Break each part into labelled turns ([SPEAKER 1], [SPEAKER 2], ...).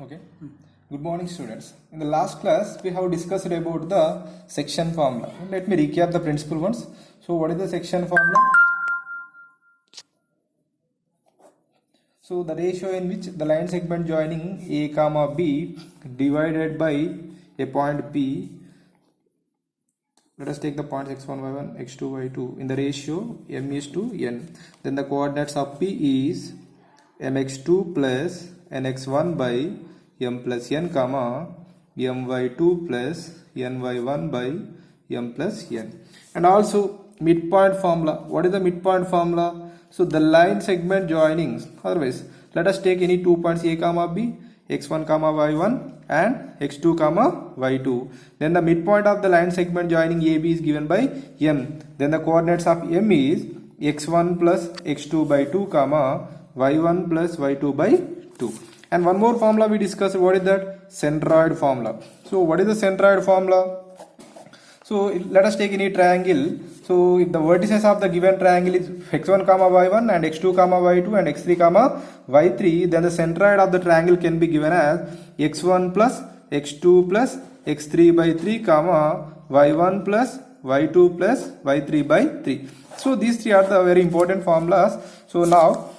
[SPEAKER 1] Okay. Good morning, students. In the last class, we have discussed about the section formula. Let me recap the principal ones. So, what is the section formula? So, the ratio in which the line segment joining A comma B divided by a point P. Let us take the points x1, y1, x2, y2 in the ratio m is to n. Then the coordinates of P is mx2 plus nx1 by m plus n comma my2 plus ny1 by m plus n. And also midpoint formula. What is the midpoint formula? So the line segment joinings. Otherwise, let us take any 2 points a comma b, x1 comma y1 and x2 comma y2. Then the midpoint of the line segment joining AB is given by m. Then the coordinates of m is x1 plus x2 by 2 comma y1 plus y2 by 2. And one more formula we discussed. What is that? Centroid formula. So what is the centroid formula? So let us take any triangle. So if the vertices of the given triangle is x1 comma y1 and x2 comma y2 and x3 comma y3, then the centroid of the triangle can be given as x1 plus x2 plus x3 by 3 comma y1 plus y2 plus y3 by 3. So these three are the very important formulas. So now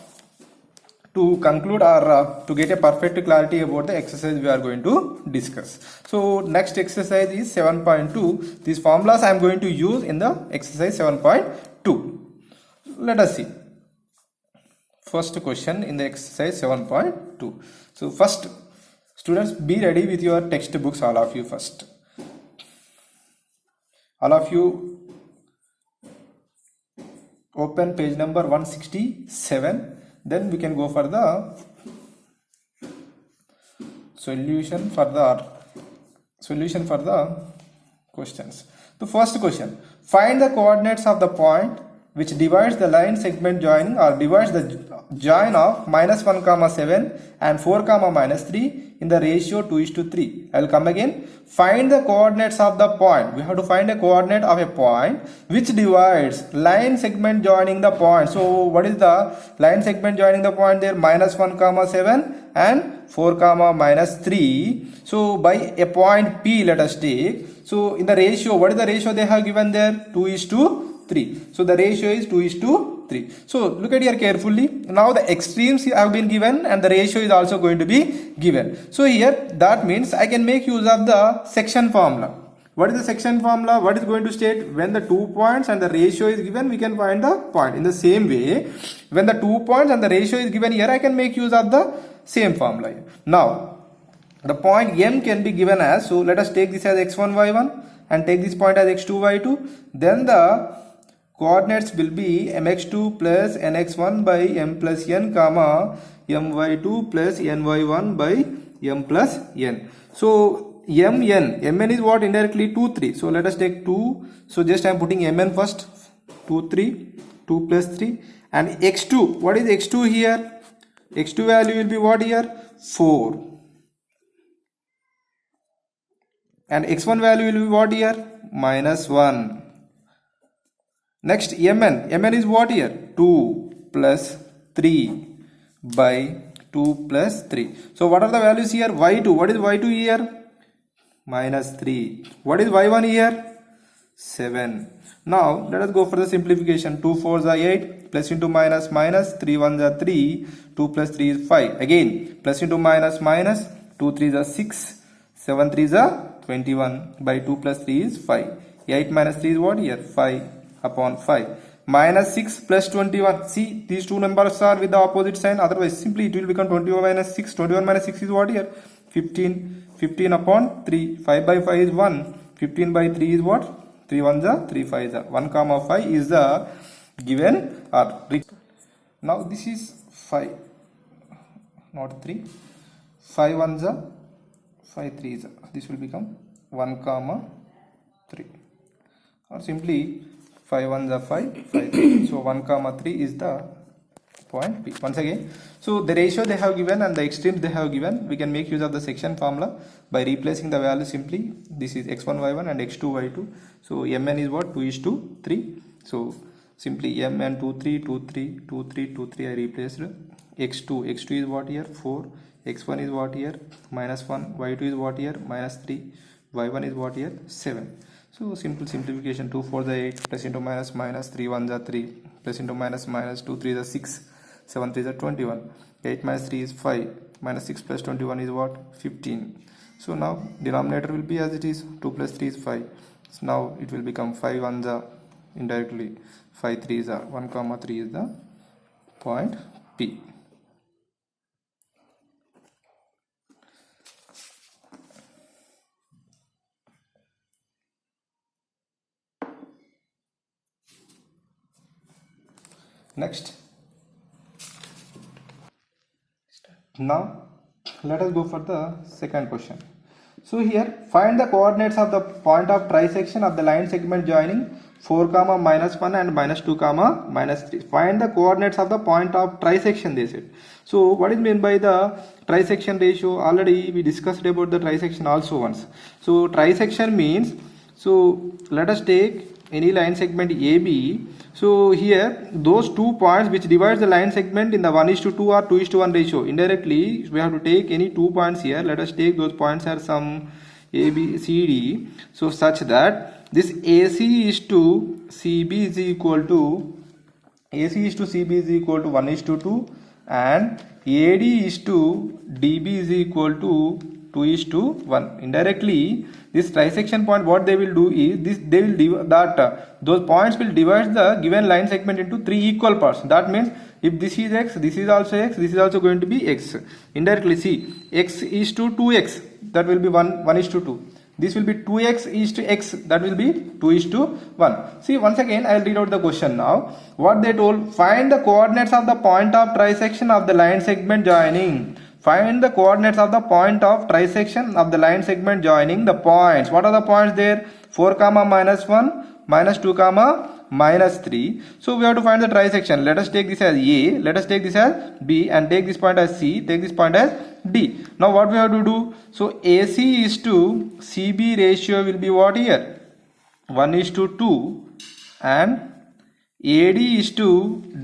[SPEAKER 1] to conclude or to get a perfect clarity about the exercise we are going to discuss. So next exercise is 7.2. These formulas I am going to use in the exercise 7.2. Let us see. First question in the exercise 7.2. So first, students, be ready with your textbooks, all of you first. All of you open page number 167. Then we can go for the solution for the questions. The first question: find the coordinates of the point which divides the line segment joining or divides the join of -1 comma 7 and 4 comma -3 in the ratio 2:3. I will come again. Find the coordinates of the point. We have to find a coordinate of a point which divides line segment joining the point. So what is the line segment joining the point there? -1 comma 7 and 4 comma -3. So by a point P, let us take. So in the ratio, what is the ratio they have given there? 2:3. So the ratio is 2:3. So look at here carefully. Now the extremes have been given and the ratio is also going to be given. So here that means I can make use of the section formula. What is the section formula? What is going to state? When the 2 points and the ratio is given, we can find the point. In the same way, when the 2 points and the ratio is given here, I can make use of the same formula. Now the point M can be given as, so let us take this as x1 y1 and take this point as x2 y2. Then the coordinates will be mx2 plus nx1 by m plus n comma my2 plus ny1 by m plus n. So mn is what? Indirectly 2 3. So let us take 2. So just I am putting mn first. 2 3, 2 plus 3. And x2, what is x2 here? x2 value will be what here? 4. And x1 value will be what here? -1. Next mn is what here? 2 plus 3 by 2 plus 3. So what are the values here? y2, what is y2 here? -3. What is y1 here? 7. Now let us go for the simplification. 2 4s are 8, plus into minus minus, 3 1s are 3, 2 plus 3 is 5. Again plus into minus minus, 2 3s are 6, 7 3s are 21 by 2 plus 3 is 5. 8 minus 3 is what here? 5 upon 5. Minus 6 plus 21. See, these two numbers are with the opposite sign. Otherwise, simply it will become 21 minus 6. 21 minus 6 is what here? 15. 15 upon 3. 5 by 5 is 1. 15 by 3 is what? 3 1s are 3 5s are. 1 comma 5 is the given or. Now this is 5. Not 3. 5 1s are 5 3s are. This will become 1 comma 3. Or simply 5 1s are 5, 5 3. So 1 comma 3 is the point P. Once again, so the ratio they have given and the extremes they have given, we can make use of the section formula by replacing the value simply. This is x1 y1 and x2 y2. So mn is what? 2:3. So simply mn 2 3 2 3 2 3 2 3 I replaced. x2 is what here? 4. x1 is what here? -1. Y2 is what here? -3. Y1 is what here? 7. So simple simplification. 2 4 the 8, plus into minus minus, 3 1 the 3, plus into minus minus, 2 3 the 6, 7 3 the 21. 8 minus 3 is 5, minus 6 plus 21 is what? 15. So now denominator will be as it is. 2 plus 3 is 5. So now it will become 5 1 the indirectly, 5 3 is 1 comma 3 is the point P. Next, now let us go for the second question. So here, find the coordinates of the point of trisection of the line segment joining 4 comma -1 and -2 comma -3. Find the coordinates of the point of trisection, they said. So what is meant by the trisection ratio? Already we discussed about the trisection also once. So trisection means, so let us take any line segment AB. So here those 2 points which divides the line segment in the 1:2 or 2:1 ratio. Indirectly we have to take any 2 points here. Let us take those points are some A, B, C, D. So such that this AC is to CB is equal to 1:2 and AD is to DB is equal to 2:1. Indirectly this trisection point, what they will do is this, they will those points will divide the given line segment into 3 equal parts. That means if this is x, this is also x, this is also going to be x. Indirectly, see, x is to 2x, that will be 1:2. This will be 2x is to x, that will be 2:1. See, once again I will read out the question now. What they told, find the coordinates of the point of trisection of the line segment joining. Find the coordinates of the point of trisection of the line segment joining the points. What are the points there? 4 comma -1, -2 comma -3. So we have to find the trisection. Let us take this as A, let us take this as B, and take this point as C, take this point as D. Now what we have to do? So AC is to CB ratio will be what here? 1:2, and AD is to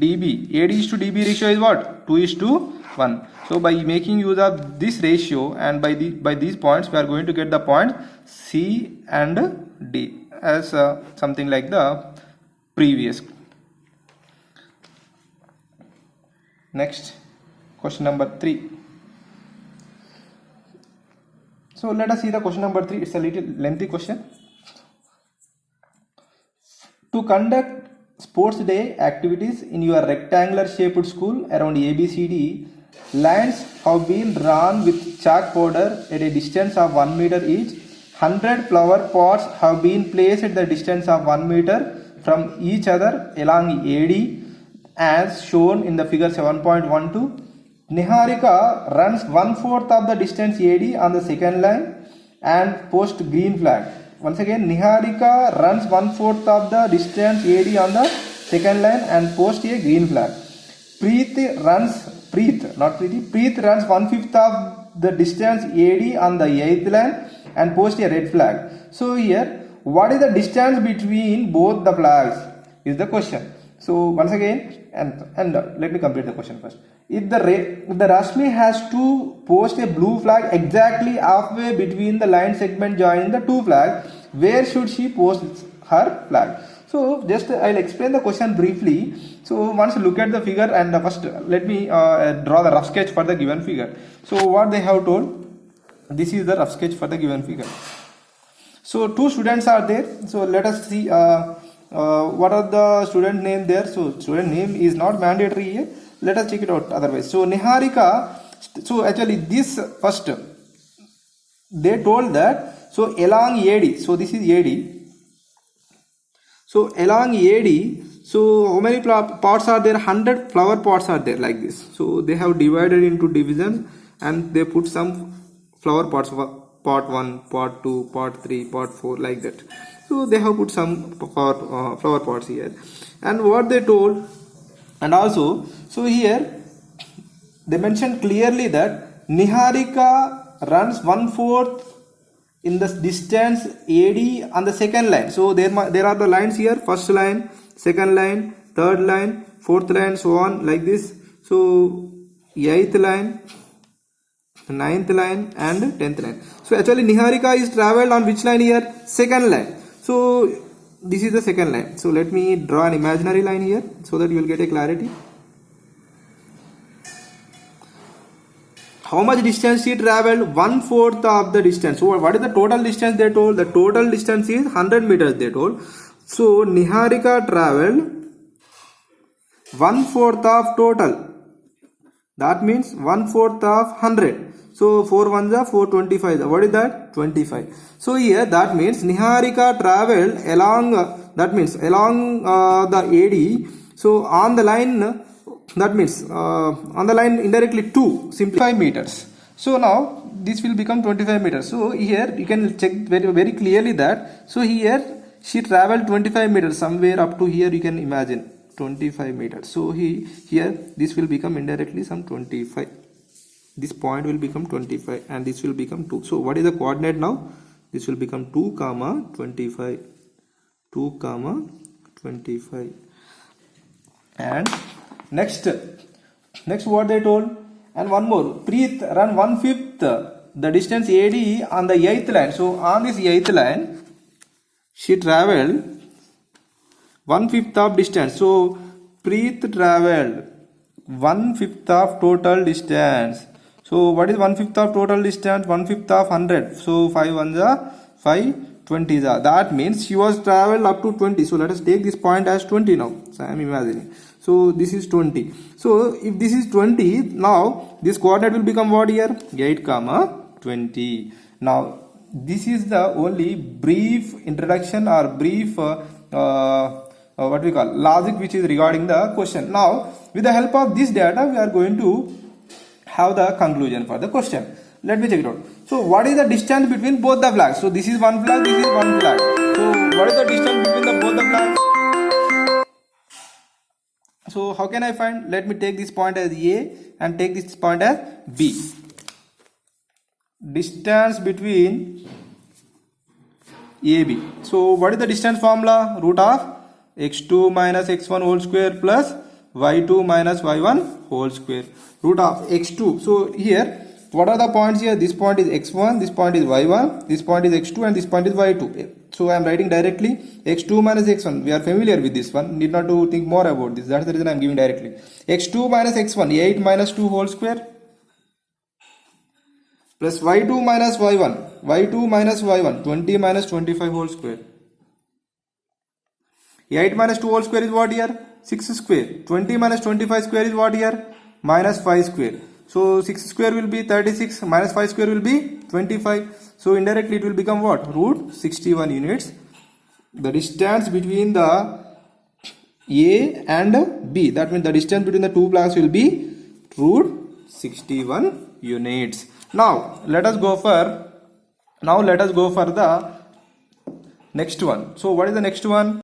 [SPEAKER 1] DB. AD is to DB ratio is what? 2:1. So by making use of this ratio and by these points, we are going to get the points C and D as something like the previous. Next, question number 3. So let us see the question number 3. It's a little lengthy question. To conduct sports day activities in your rectangular shaped school around ABCD, lines have been drawn with chalk powder at a distance of 1 meter each. 100 flower pots have been placed at the distance of 1 meter from each other along AD as shown in the figure 7.12. Niharika runs 1/4 of the distance AD on the second line and posts green flag. Once again, Niharika runs 1/4 of the distance AD on the second line and posts a green flag. Preet runs 1/5 of the distance AD on the 8th line and posts a red flag. So here, what is the distance between both the flags is the question. So once again, and let me complete the question first. If the Rashmi has to post a blue flag exactly halfway between the line segment joining the 2 flags, where should she post her flag? So just I'll explain the question briefly. So once you look at the figure, and first let me draw the rough sketch for the given figure. So what they have told, this is the rough sketch for the given figure. So 2 students are there. So let us see what are the student name there. So student name is not mandatory here. Let us check it out otherwise. So Niharika, so actually this first they told that, so along AD, so this is AD. So along AD, so how many pots are there? 100 flower pots are there like this. So they have divided into divisions and they put some flower pots, pot 1, pot 2, pot 3, pot 4, like that. So they have put some flower pots here. And what they told, and also, so here they mentioned clearly that Niharika runs 1/4 in the distance AD on the second line. So there are the lines here, first line, second line, third line, fourth line, so on like this. So 8th line, 9th line and 10th line. So actually Niharika is traveled on which line here? Second line. So this is the second line. So let me draw an imaginary line here so that you will get a clarity. How much distance she traveled? 1/4 of the distance. So what is the total distance they told? The total distance is 100 meters they told. So Niharika traveled 1/4 of total. That means 1/4 of 100. So 4 ones are 425. What is that? 25. So here that means Niharika traveled along the AD. So on the line, that means on the line indirectly 2, simply 5 meters. So now this will become 25 meters. So here you can check very clearly that. So here she traveled 25 meters, somewhere up to here you can imagine 25 meters. So here this will become indirectly some 25. This point will become 25 and this will become 2. So what is the coordinate now? This will become 2, 25. 2, 25. And next what they told, and one more, Preet run 1/5 the distance AD on the 8th line. So on this 8th line she traveled 1/5 of distance. So Preet traveled 1/5 of total distance. So what is 1/5 of total distance? 1/5 of 100. So 5 ones are 5, 20s are. That means she was traveled up to 20. So let us take this point as 20 now. So I am imagining. So this is 20. So if this is 20, now this coordinate will become what here? 8, 20. Now this is the only brief introduction or brief what we call logic which is regarding the question. Now with the help of this data we are going to have the conclusion for the question. Let me check it out. So what is the distance between both the flags? So this is one flag, this is one flag. So what is the distance between both the flags? So how can I find? Let me take this point as A and take this point as B. Distance between AB. So what is the distance formula? Root of x2 minus x1 whole square plus y2 minus y1 whole square. Root of x2. So here what are the points here? This point is x1, this point is y1, this point is x2 and this point is y2. So I am writing directly x2 minus x1. We are familiar with this one, need not to think more about this. That's the reason I am giving directly. x2 minus x1, 8 minus 2 whole square plus y2 minus y1, y2 minus y1, 20 minus 25 whole square. 8 minus 2 whole square is what here? 6 square. 20 minus 25 square is what here? Minus 5 square. So 6 square will be 36, minus 5 square will be 25. So indirectly it will become what? Root 61 units. The distance between the A and B, that means the distance between the two blocks will be root 61 units. Now let us go for the next one. So what is the next one?